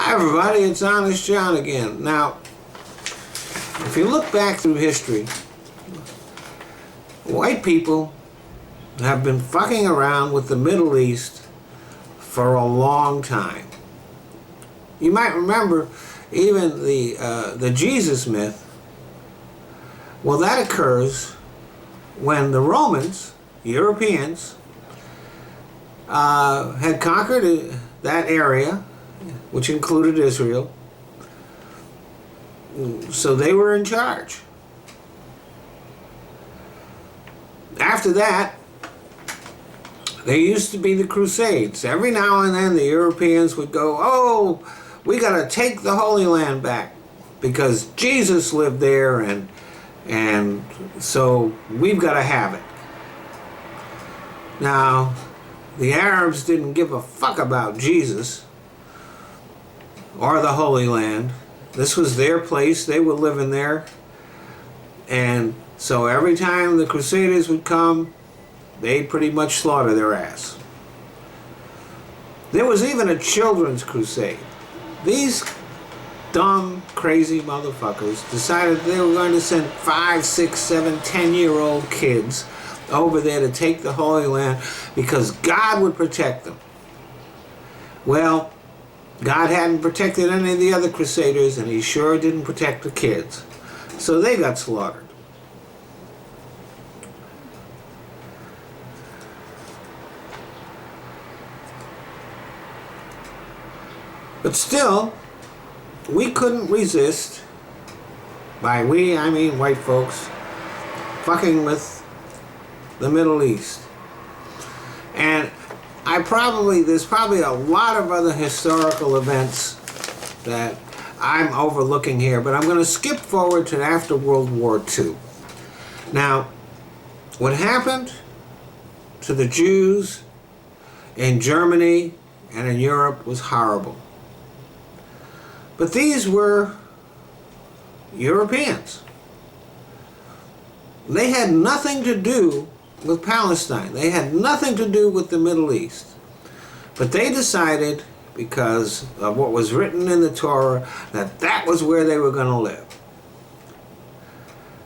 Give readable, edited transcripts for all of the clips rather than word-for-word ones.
Hi everybody, it's Honest John again. Now, if you look back through history, white people have been fucking around with the Middle East for a long time. You might remember even the Jesus myth. Well, that occurs when the Romans, Europeans, had conquered that area, which included Israel, so they were in charge. After that, there used to be the Crusades. Every now and then the Europeans would go, oh, we got to take the Holy Land back because Jesus lived there, and so we've got to have it. Now, the Arabs didn't give a fuck about Jesus or the Holy Land. This was their place. They were living there. And so every time the Crusaders would come, they'd pretty much slaughter their ass. There was even a children's crusade. These dumb, crazy motherfuckers decided they were going to send 5, 6, 7, 10-year-old kids over there to take the Holy Land because God would protect them. Well, God hadn't protected any of the other Crusaders, and he sure didn't protect the kids. So they got slaughtered. But still, we couldn't resist, by we I mean white folks, fucking with the Middle East. And there's probably a lot of other historical events that I'm overlooking here, but I'm going to skip forward to after World War II. Now, what happened to the Jews in Germany and in Europe was horrible. But these were Europeans. They had nothing to do with Palestine. They had nothing to do with the Middle East. But they decided, because of what was written in the Torah, that that was where they were going to live.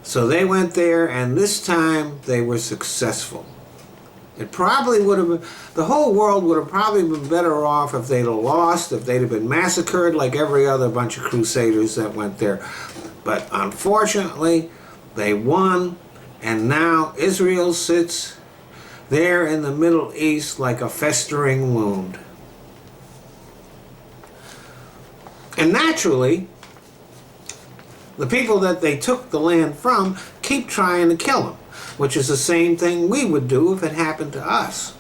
So they went there, and this time they were successful. It probably would have been, the whole world would have probably been better off if they'd have lost, if they'd have been massacred like every other bunch of crusaders that went there. But unfortunately, they won, and now Israel sits there in the Middle East like a festering wound. And naturally, the people that they took the land from keep trying to kill them, which is the same thing we would do if it happened to us.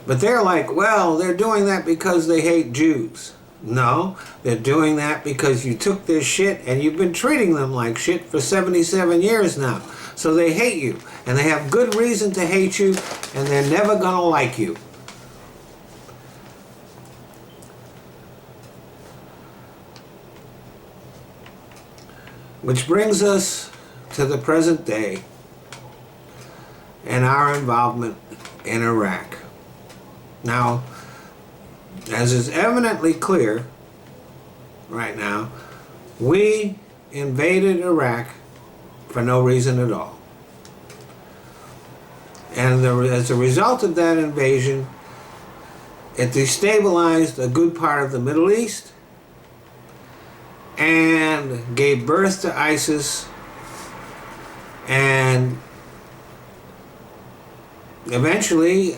But they're like, well, they're doing that because they hate Jews. No, they're doing that because you took their shit and you've been treating them like shit for 77 years now. So they hate you, and they have good reason to hate you, and they're never gonna like you. Which brings us to the present day and our involvement in Iraq. Now, as is eminently clear right now, we invaded Iraq for no reason at all. And as a result of that invasion, it destabilized a good part of the Middle East and gave birth to ISIS and eventually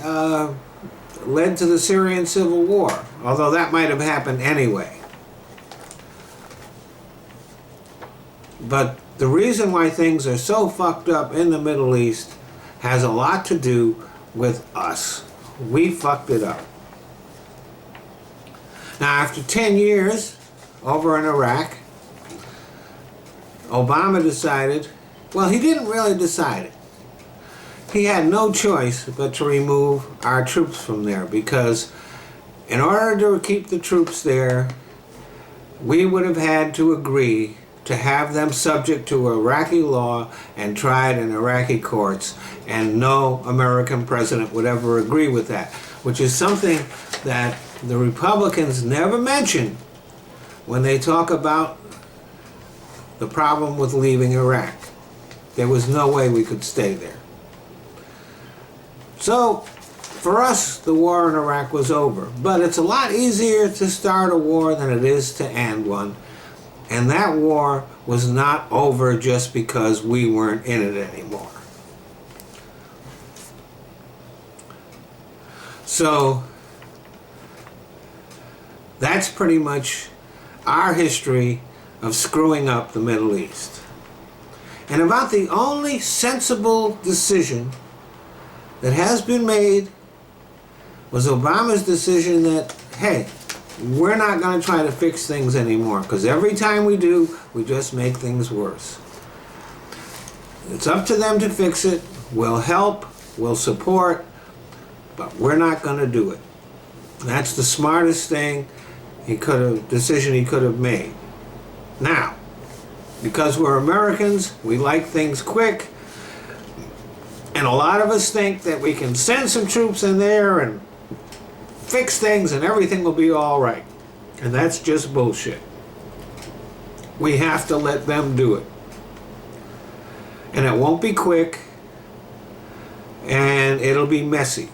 led to the Syrian civil war, although that might have happened anyway. But the reason why things are so fucked up in the Middle East has a lot to do with us. We fucked it up. Now, after 10 years over in Iraq, Obama decided, well, he didn't really decide it. He had no choice but to remove our troops from there, because in order to keep the troops there, we would have had to agree to have them subject to Iraqi law and tried in Iraqi courts, and no American president would ever agree with that, which is something that the Republicans never mention when they talk about the problem with leaving Iraq. There was no way we could stay there. So, for us, the war in Iraq was over. But it's a lot easier to start a war than it is to end one. And that war was not over just because we weren't in it anymore. So, that's pretty much our history of screwing up the Middle East. And about the only sensible decision that has been made was Obama's decision that, hey, we're not going to try to fix things anymore, because every time we do, we just make things worse. It's up to them to fix it. We'll help, we'll support, but we're not going to do it. That's the smartest thing decision he could have made. Now, because we're Americans, we like things quick, and a lot of us think that we can send some troops in there and fix things and everything will be all right. And that's just bullshit. We have to let them do it. And it won't be quick, and it'll be messy.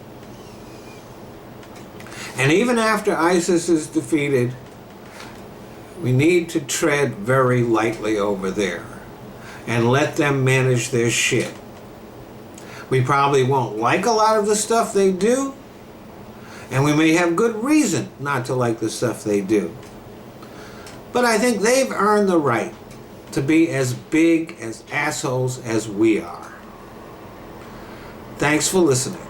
And even after ISIS is defeated, we need to tread very lightly over there and let them manage their shit. We probably won't like a lot of the stuff they do, and we may have good reason not to like the stuff they do. But I think they've earned the right to be as big as assholes as we are. Thanks for listening.